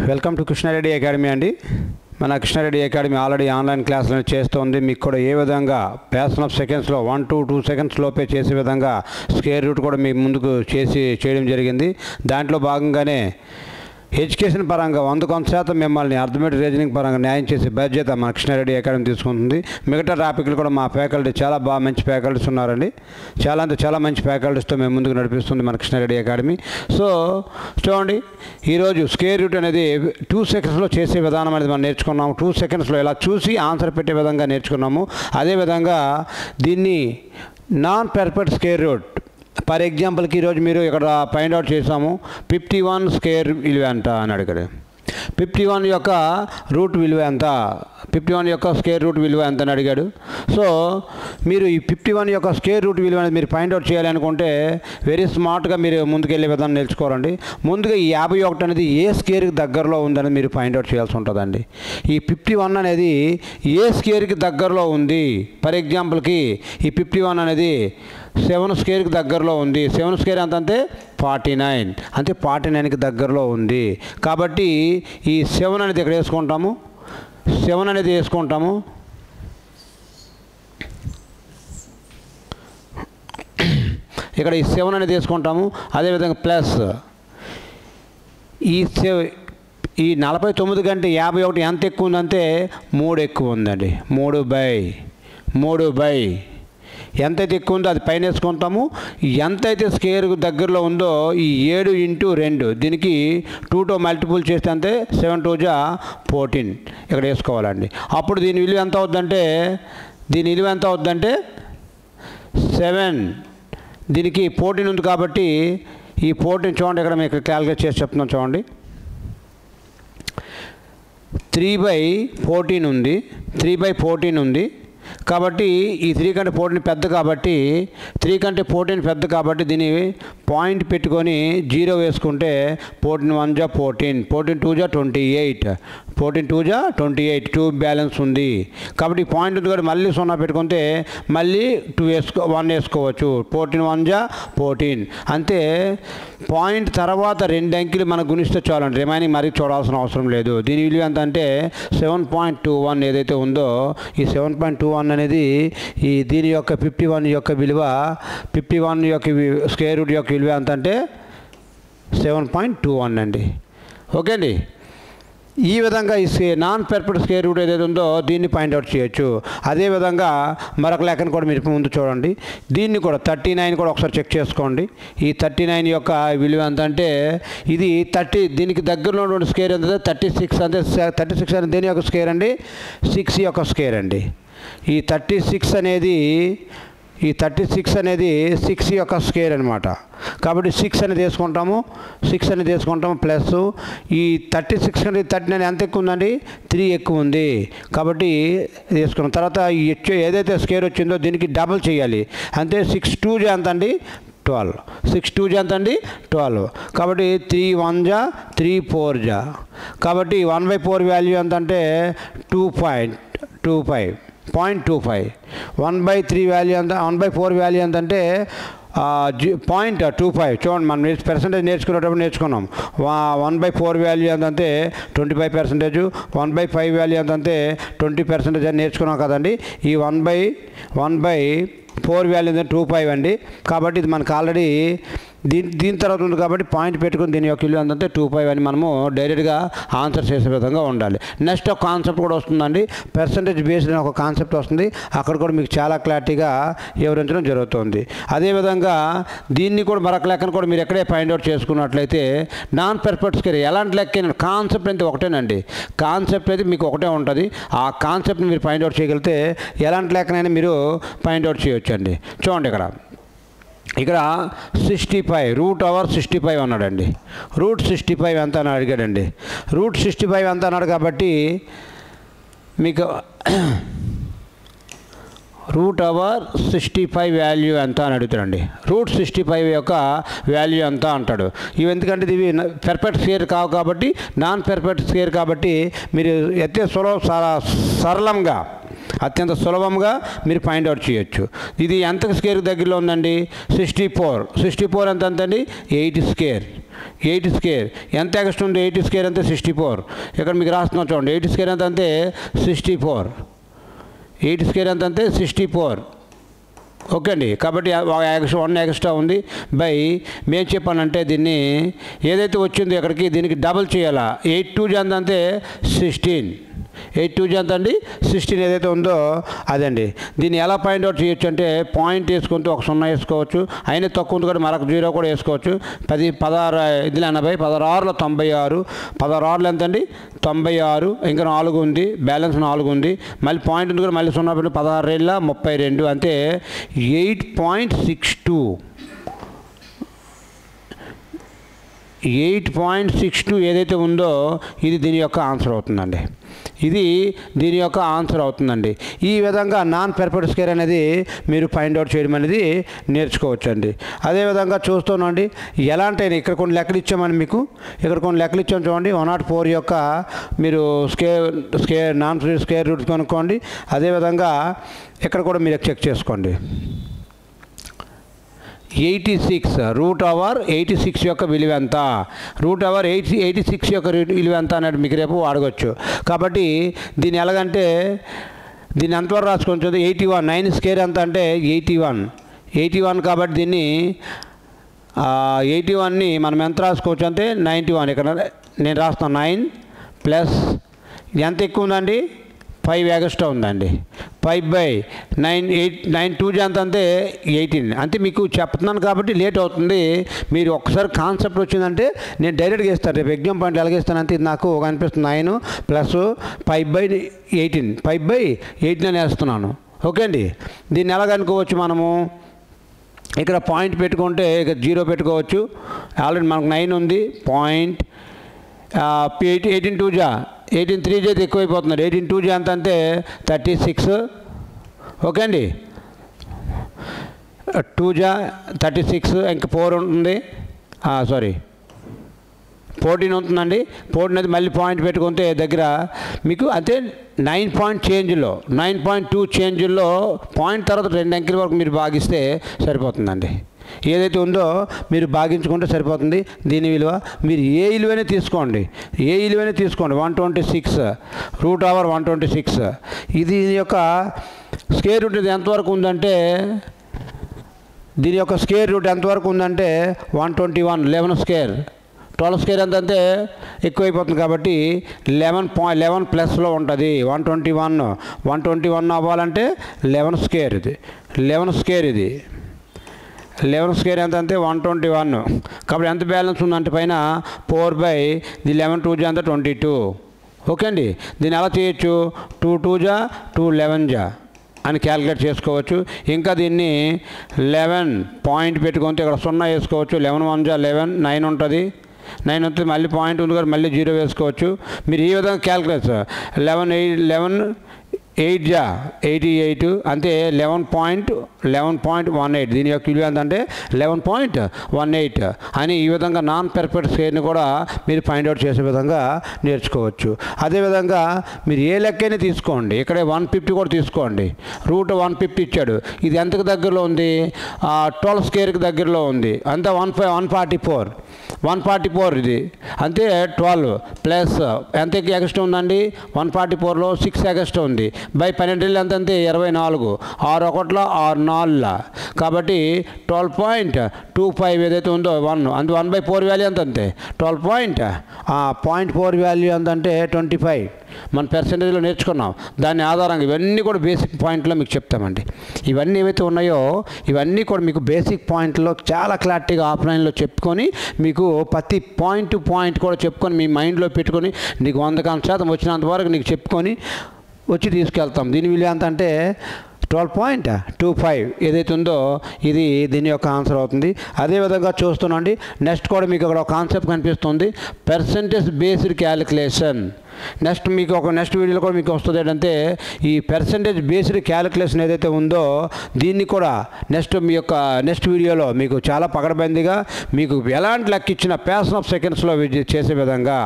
Welcome to Krishna Reddy academy అండి. మన Krishna Reddy academy already online క్లాసులను చేస్తుంది. మీకు కూడా ఏ విధంగా ఫ్రాక్షన్ ఆఫ్ సెకండ్స్లో 1 to 2 seconds లోపే చేసే విధంగా స్క్వేర్ రూట్ కూడా మీ ముందుకు చేయడం జరిగింది. దాంట్లో భాగంగానే ఎడ్యుకేషన్ పరంగా 100% మిమ్మల్ని అర్థమెటిక్ రీజనింగ్ పరంగా న్యాయం చేసే బాధ్యత మన కృష్ణారెడ్డి అకాడమీ తీసుకుంటుంది. మిగతా టాపిక్లు కూడా మా ఫ్యాకల్టీ చాలా మంచి ఫ్యాకల్టీస్ ఉన్నారండి. చాలా మంచి ఫ్యాకల్టీస్తో మేము ముందుకు నడిపిస్తుంది మన కృష్ణారెడ్డి అకాడమీ. సో చూడండి, ఈరోజు స్క్వేర్ రూట్ అనేది 2 secondsలో చేసే విధానం అనేది మనం నేర్చుకున్నాము. 2 secondsలో ఇలా చూసి ఆన్సర్ పెట్టే విధంగా నేర్చుకున్నాము. అదేవిధంగా దీన్ని non perfect square root, for ఎగ్జాంపుల్కి ఈరోజు మీరు ఇక్కడ ఫైండ్ అవుట్ చేసాము 51 స్క్వేర్ విలువ ఎంత అని అడిగాడు. 51 యొక్క రూట్ విలువ ఎంత, 51 యొక్క స్క్వేర్ రూట్ విలువ ఎంత అని అడిగాడు. సో మీరు ఈ 51 యొక్క స్క్వేర్ రూట్ విలువ అనేది మీరు ఫైండ్ అవుట్ చేయాలి అనుకుంటే వెరీ స్మార్ట్గా మీరు ముందుకెళ్ళే విధానం నేర్చుకోవాలండి. ముందుగా ఈ 51 అనేది ఏ స్క్వేర్కి దగ్గరలో ఉందని మీరు ఫైండ్ అవుట్ చేయాల్సి ఉంటుందండి. ఈ 51 అనేది ఏ స్క్వేర్కి దగ్గరలో ఉంది. ఫర్ ఎగ్జాంపుల్కి ఈ 51 అనేది 7 స్క్వేర్కి దగ్గరలో ఉంది. 7 స్క్వేర్ ఎంత అంటే 49, అంటే 49కి దగ్గరలో ఉంది. కాబట్టి ఈ 7 అనేది ఇక్కడ వేసుకుంటాము. 7 అనేది వేసుకుంటాము. ఇక్కడ ఈ 7 అనేది వేసుకుంటాము. అదేవిధంగా ప్లస్ ఈ 49 కంటే 51 ఎంత ఎక్కువ ఉందంటే 3 ఎక్కువ ఉందండి. 3/3 ఎంతైతే ఎక్కువ ఉందో అది పైన వేసుకుంటాము. ఎంతైతే స్క్వేర్ దగ్గరలో ఉందో ఈ 7 into 2 దీనికి 2తో మల్టిపుల్ చేస్తే అంతే 7 2 జా 14 ఇక్కడ వేసుకోవాలండి. అప్పుడు దీని విలువ ఎంత అవుద్దంటే 7, దీనికి 14 ఉంది కాబట్టి ఈ 14 చూడండి, ఇక్కడ మీకు క్యాలిక్యులేట్ చేసి చెప్తున్నాం చూడండి. 3/14 ఉంది, 3/14 ఉంది కాబట్టి ఈ 3 కంటే 14 పెద్ద కాబట్టి 3 కంటే 14 పెద్ద కాబట్టి దీన్ని పాయింట్ పెట్టుకొని 0 వేసుకుంటే 14 1 జా 14, 14 2 జా 28, 14 2 జా 28, 2 బ్యాలెన్స్ ఉంది కాబట్టి పాయింట్ ఉంది కాబట్టి మళ్ళీ 0 పెట్టుకుంటే మళ్ళీ 1 వేసుకోవచ్చు. 14 1 జా 14, అంతే. పాయింట్ తర్వాత 2 అంకెలు మనకు గుణిస్తే చాలండి, రిమైనింగ్ మరీ చూడాల్సిన అవసరం లేదు. దీని విలువ ఎంత అంటే 7.21 ఏదైతే ఉందో ఈ 7.21 అనేది ఈ దీని యొక్క 51 యొక్క విలువ, 51 యొక్క స్క్వేర్ రూట్ యొక్క విలువ ఎంత అంటే 7.21 అండి. ఓకే అండి. ఈ విధంగా ఈ నాన్ పర్ఫెక్ట్ స్క్వేర్ రూట్ ఏదైతే ఉందో దీన్ని ఫైండ్ అవుట్ చేయొచ్చు. అదేవిధంగా మరొక లెక్కను కూడా మీరు ముందు చూడండి. దీన్ని కూడా 39 కూడా ఒకసారి చెక్ చేసుకోండి. ఈ 39 యొక్క విలువ ఎంత అంటే ఇది 30, దీనికి దగ్గరలో ఉన్న స్క్వేర్ ఎంత 36, అంటే 36 అనేది దేని యొక్క స్క్వేర్ అండి, 6 యొక్క స్క్వేర్ అండి. ఈ 36 అనేది 6 యొక్క స్క్వేర్ అనమాట. కాబట్టి 6 అనేది వేసుకుంటాము ప్లస్ ఈ 36 అనేది 39 ఎంత ఎక్కువ ఉందండి, 3 ఎక్కువ ఉంది కాబట్టి వేసుకున్నాం. తర్వాత ఏదైతే స్క్వేర్ వచ్చిందో దీనికి డబుల్ చేయాలి, అంతే. 6 2 జా ఎంత అండి 12, 6 2 జా ఎంత అండి 12 కాబట్టి 3 1 జా 3 4 జా కాబట్టి 1/4 వాల్యూ ఎంత అంటే 2.25, 1/3 వాల్యూ ఎంత, 1/4 వాల్యూ ఎంత అంటే 0.25. చూడండి, మనం పర్సెంటేజ్ నేర్చుకునేటప్పుడు నేర్చుకున్నాం. 1/4 వాల్యూ ఎంతంటే 25%, 1/5 వాల్యూ ఎంతంటే 20% అని నేర్చుకున్నాం కదండి. ఈ 1/4 వాల్యూ 2.5 అండి. కాబట్టి ఇది మనకు ఆల్రెడీ దీని తర్వాత ఉంది కాబట్టి పాయింట్ పెట్టుకుని దీని యొక్క విలువ ఎంతంటే 2.5 అని మనము డైరెక్ట్గా ఆన్సర్ చేసే విధంగా ఉండాలి. నెక్స్ట్ ఒక కాన్సెప్ట్ కూడా వస్తుందండి, పర్సంటేజ్ బేస్డ్ ఒక కాన్సెప్ట్ వస్తుంది. అక్కడ కూడా మీకు చాలా క్లారిటీగా వివరించడం జరుగుతుంది. అదేవిధంగా దీన్ని కూడా మరొక లెక్కను కూడా మీరు ఎక్కడే ఫైండ్ అవుట్ చేసుకున్నట్లయితే నాన్ పర్ఫెక్ట్ స్క్వేర్ ఎలాంటి లెక్క, కాన్సెప్ట్ అయితే ఒకటేనండి. కాన్సెప్ట్ అయితే మీకు ఒకటే ఉంటుంది. ఆ కాన్సెప్ట్ని మీరు ఫైండ్ అవుట్ చేయగలిగితే ఎలాంటి లెక్కనైనా మీరు ఫైండ్ అవుట్ చేయొచ్చండి. చూడండి, ఇక్కడ 65 √65 అన్నాడండి. √65 ఎంత అని అడిగాడండి. √65 ఎంత అన్నాడు కాబట్టి మీకు √65 వాల్యూ ఎంత అని అడుగుతాడండి. √65 యొక్క వాల్యూ ఎంత అంటాడు. ఇవి ఎందుకంటే ఇవి పర్ఫెక్ట్ స్క్వేర్ కావు కాబట్టి, నాన్ పర్ఫెక్ట్ స్క్వేర్ కాబట్టి మీరు సరళంగా అత్యంత సులభంగా మీరు ఫైండ్ అవుట్ చేయొచ్చు. ఇది ఎంత స్క్వేర్ దగ్గరలో ఉందండి 64 ఎంత అండి 8 స్క్వేర్. 8 స్క్వేర్ ఎంత ఎక్స్ట్రా ఉంది 8 స్క్వేర్ అంటే 64 ఇక్కడ మీకు రాస్తున్నాం చూడండి 8 స్క్వేర్ ఎంత అంటే 64 8 స్క్వేర్ ఎంత అంటే 64 ఓకే అండి కాబట్టి 1 ఎక్స్ట్రా ఉంది బై మేము చెప్పానంటే దీన్ని ఏదైతే వచ్చిందో ఇక్కడికి దీనికి డబుల్ చేయాలా 8 2 ఎంత అంటే 16 8 2 ఎంత అండి 16 ఏదైతే ఉందో అదండి దీన్ని ఎలా పాయింట్ అవుట్ చేయొచ్చు అంటే పాయింట్ వేసుకుంటూ ఒక 0 వేసుకోవచ్చు అయినా తక్కువ ఉంది కూడా మరొక 0 కూడా వేసుకోవచ్చు 16 ఇది 80 16 96 16 ఎంత అండి 96 ఇంకా 4 ఉంది బ్యాలెన్స్ 4 ఉంది మళ్ళీ పాయింట్ ఉంది కూడా మళ్ళీ 0 16 32 అంటే 8.62 8.62 ఏదైతే ఉందో ఇది దీని యొక్క ఆన్సర్ అవుతుందండి ఇది దీని యొక్క ఆన్సర్ అవుతుందండి ఈ విధంగా నాన్ పర్ఫెక్ట్ స్క్వేర్ అనేది మీరు ఫైండ్ అవుట్ చేయడం అనేది నేర్చుకోవచ్చండి అదేవిధంగా చూస్తున్నాండి ఎలాంటి ఇక్కడ కొన్ని లెక్కలు ఇచ్చామని మీకు ఇక్కడ కొన్ని లెక్కలు ఇచ్చాము చూడండి 104 యొక్క మీరు నాన్ స్క్వేర్ రూట్ కనుక్కోండి అదేవిధంగా ఇక్కడ కూడా మీరు చెక్ చేసుకోండి 86 రూట్ ఓవర్ 86 యొక్క విలువ ఎంత రూట్ ఓవర్ 86 యొక్క విలువ ఎంత అనేది మీకు రేపు అడగొచ్చు కాబట్టి దీన్ని ఎలాగంటే దీన్ని ఎంతవరకు రాసుకోవచ్చు 81 9 స్క్వేర్ ఎంత అంటే 81 కాబట్టి దీన్ని 81ని మనం ఎంత రాసుకోవచ్చు అంటే 91 ఇక్కడ నేను రాస్తాను 9 ప్లస్ ఎంత ఎక్కువ ఉందండి 5 ఎక్స్ట్రా ఉందండి 5/9 9 2 ఎంత అంటే 18 అంటే మీకు చెప్తున్నాను కాబట్టి లేట్ అవుతుంది మీరు ఒక్కసారి కాన్సెప్ట్ వచ్చిందంటే నేను డైరెక్ట్గా ఇస్తాను రేపు ఎగ్జామ్ పాయింట్ ఎలాగేస్తానంటే ఇది నాకు అనిపిస్తుంది 9 ప్లస్ 5/18 5/18 అని వేస్తున్నాను ఓకే అండి దీన్ని ఎలాగనుకోవచ్చు మనము ఇక్కడ పాయింట్ పెట్టుకుంటే ఇక్కడ 0 పెట్టుకోవచ్చు ఆల్రెడీ మనకు 9 ఉంది పాయింట్ 18 2 18 3 అయితే ఎక్కువైపోతున్నాడు 18 2 ఎంత అంటే 36 ఓకే అండి 2 36 ఇంకా 4 ఉంటుంది సారీ 14 ఉంటుందండి 14 అయితే మళ్ళీ పాయింట్ పెట్టుకుంటే దగ్గర మీకు అంటే 9 పాయింట్ చేంజ్లో 9.2 చేంజ్లో పాయింట్ తర్వాత 2 అంకెల వరకు మీరు భాగిస్తే సరిపోతుందండి ఏదైతే ఉందో మీరు భాగించుకుంటే సరిపోతుంది దీని విలువ మీరు ఏ విలువనే తీసుకోండి 126 రూట్ ఓవర్ 126 ఇది దీని యొక్క స్క్వేర్ రూట్ ఎంతవరకు ఉందంటే దీని యొక్క స్క్వేర్ రూట్ ఎంతవరకు ఉందంటే 121 11 స్క్వేర్ 12 స్క్వేర్ ఎంతంటే ఎక్కువైపోతుంది కాబట్టి 11 ప్లస్లో ఉంటుంది 121 అవ్వాలంటే 11 స్క్వేర్ ఇది 11 స్క్వేర్ ఇది 11 స్క్వేర్ ఎంత అంటే 121 కాబట్టి ఎంత బ్యాలెన్స్ ఉందంటే పైన 4/11 2 ఎంత 22 ఓకే అండి దీన్ని ఎలా చేయొచ్చు 2 2 2 11 అని క్యాలిక్యులేట్ చేసుకోవచ్చు ఇంకా దీన్ని 11 పాయింట్ పెట్టుకుంటే ఇక్కడ 0 వేసుకోవచ్చు 11 1 11 9 ఉంటుంది 9 వస్తే మళ్ళీ పాయింట్ ఉంది కదా మళ్ళీ 0 వేసుకోవచ్చు మీరు ఈ విధంగా క్యాలిక్యులేట్ 8 88 అంటే 11.18 దీని యొక్క విలువ ఏంటంటే 11.18 అని ఈ విధంగా నాన్ పర్ఫెక్ట్ స్క్వేర్ని కూడా మీరు ఫైండ్ అవుట్ చేసే విధంగా నేర్చుకోవచ్చు అదేవిధంగా మీరు ఏ లెక్కైనా తీసుకోండి ఇక్కడ 150 కూడా తీసుకోండి రూట్ 150 ఇచ్చాడు ఇది ఎంతకు దగ్గరలో ఉంది 12 స్క్వేర్కి దగ్గరలో ఉంది అంతే 144 ఇది అంతే 12 ప్లస్ ఎంత ఎక్స్ట్రా ఉందండి 144లో 6 ఎక్స్ట్రా ఉంది బై 12 ఎంత అంటే 24 6 1 6 4 కాబట్టి 12.25 ఏదైతే ఉందో 1 అంతే 1/4 వాల్యూ ఎంత అంతే 0.4 వాల్యూ ఎంత అంటే 25 మన పర్సెంటేజ్లో నేర్చుకున్నాం దాని ఆధారంగా ఇవన్నీ కూడా బేసిక్ పాయింట్లో మీకు చెప్తామండి ఇవన్నీ ఏవైతే ఉన్నాయో ఇవన్నీ కూడా మీకు బేసిక్ పాయింట్లో చాలా క్లారిటీగా ఆఫ్లైన్లో చెప్పుకొని మీకు ప్రతి పాయింట్ టు పాయింట్ కూడా చెప్పుకొని మీ మైండ్లో పెట్టుకొని నీకు 100% వచ్చినంత వరకు నీకు చెప్పుకొని వచ్చి తీసుకెళ్తాం దీని విలువ ఎంత అంటే 12.25 ఏదైతే ఉందో ఇది దీని యొక్క ఆన్సర్ అవుతుంది అదేవిధంగా చూస్తున్నాండి నెక్స్ట్ కూడా మీకు ఇక్కడ ఒక కాన్సెప్ట్ కనిపిస్తుంది పర్సెంటేజ్ బేస్డ్ క్యాలిక్యులేషన్ నెక్స్ట్ మీకు ఒక నెక్స్ట్ వీడియోలో కూడా మీకు వస్తుంది ఏంటంటే ఈ పర్సెంటేజ్ బేస్డ్ క్యాలిక్యులేషన్ ఏదైతే ఉందో దీన్ని కూడా మీ యొక్క నెక్స్ట్ వీడియోలో మీకు చాలా పకడ్బందీగా మీకు ఎలాంటి లెక్క ఇచ్చిన ఫ్యాక్షన్ ఆఫ్ సెకండ్స్లో చేసే విధంగా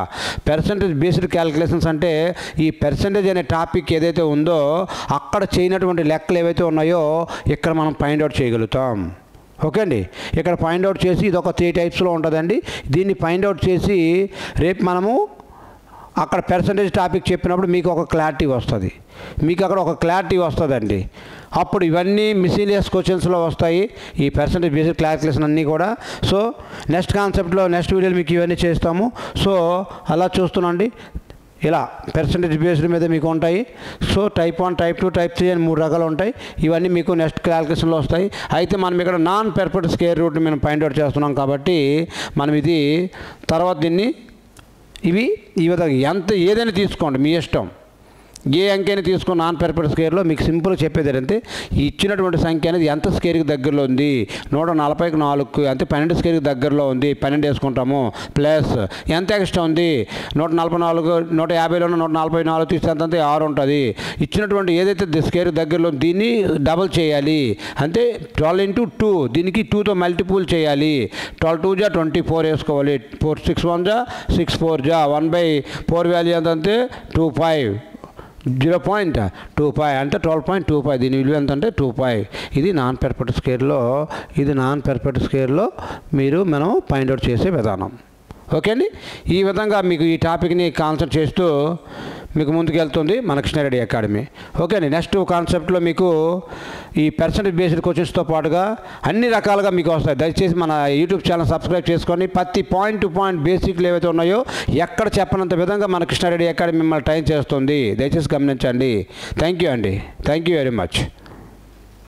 పర్సెంటేజ్ బేస్డ్ క్యాలిక్యులేషన్స్ అంటే ఈ పర్సెంటేజ్ అనే టాపిక్ ఏదైతే ఉందో అక్కడ చేయనటువంటి లెక్కలు ఏవైతే ఉన్నాయో ఇక్కడ మనం ఫైండ్ అవుట్ చేయగలుగుతాం ఓకే అండి. ఇక్కడ ఫైండ్ అవుట్ చేసి ఇది ఒక 3 టైప్స్లో ఉంటుందండి. దీన్ని ఫైండ్ అవుట్ చేసి రేపు మనము అక్కడ పర్సంటేజ్ టాపిక్ చెప్పినప్పుడు మీకు ఒక క్లారిటీ వస్తుంది, మీకు అక్కడ ఒక క్లారిటీ వస్తుందండి. అప్పుడు ఇవన్నీ మిస్లీనియస్ క్వశ్చన్స్లో వస్తాయి, ఈ పర్సంటేజ్ బేసిక్ క్యాలిక్యులేషన్ అన్నీ కూడా. సో నెక్స్ట్ కాన్సెప్ట్లో నెక్స్ట్ వీడియోలో మీకు ఇవన్నీ చేస్తాము. సో అలా చూస్తున్నాండి, ఇలా పర్సంటేజ్ బేస్డ్ మీద మీకు ఉంటాయి. సో టైప్ 1, టైప్ 2, టైప్ 3 అని 3 రకాలు ఉంటాయి. ఇవన్నీ మీకు నెక్స్ట్ క్యాలిక్యులేషన్లో వస్తాయి. అయితే మనం ఇక్కడ నాన్ పర్ఫెక్ట్ స్క్వేర్ రూట్ని మనం ఫైండ్ అవుట్ చేస్తున్నాం కాబట్టి మనం ఇది తర్వాత దీన్ని ఈ విధంగా ఏదైనా తీసుకోండి మీ ఇష్టం, ఏ అంకెని తీసుకుని నాన్ పర్ఫెక్ట్ స్క్వేర్లో మీకు సింపుల్గా చెప్పేది ఏంటంటే ఇచ్చినటువంటి సంఖ్య అనేది ఎంత స్క్వేర్కి దగ్గరలో ఉంది, 140కి 4 అంటే 12 స్క్వేర్కి దగ్గరలో ఉంది, 12 వేసుకుంటాము. ప్లస్ ఎంత ఎక్స్ట్రా ఉంది, 144 150లోనే 144 తీస్తే ఎంత 6 ఉంటుంది. ఇచ్చినటువంటి ఏదైతే స్క్వేర్ దగ్గరలో దీన్ని డబుల్ చేయాలి, అంటే 12 × 2 దీనికి 2తో మల్టిపుల్ చేయాలి. 12 2 24 వేసుకోవాలి. 4 6 1 6 4 1/4 వాల్యూ ఎంత అంటే 25 0.25 అంటే 12.25. దీని విలువ ఎంత అంటే 25. ఇది నాన్ పర్ఫెక్ట్ స్క్వేర్లో మనం ఫైండ్ అవుట్ చేసే విధానం. ఓకే అండి. ఈ విధంగా మీకు ఈ టాపిక్ని కాన్సెప్ట్ చేస్తూ మీకు ముందుకు వెళ్తుంది మన కృష్ణారెడ్డి అకాడమీ. ఓకే అండి. నెక్స్ట్ కాన్సెప్ట్లో మీకు ఈ పర్సంటేజ్ బేస్డ్ క్వశ్చన్స్తో పాటుగా అన్ని రకాలుగా మీకు వస్తాయి. దయచేసి మన యూట్యూబ్ ఛానల్ సబ్స్క్రైబ్ చేసుకొని ప్రతి పాయింట్ టు పాయింట్ బేసిక్లు ఏవైతే ఉన్నాయో ఎక్కడ చెప్పనంత విధంగా మన కృష్ణారెడ్డి అకాడమీ మిమ్మల్ని ట్రైన్ చేస్తుంది. దయచేసి గమనించండి. థ్యాంక్ యూ అండి. Thank you very much.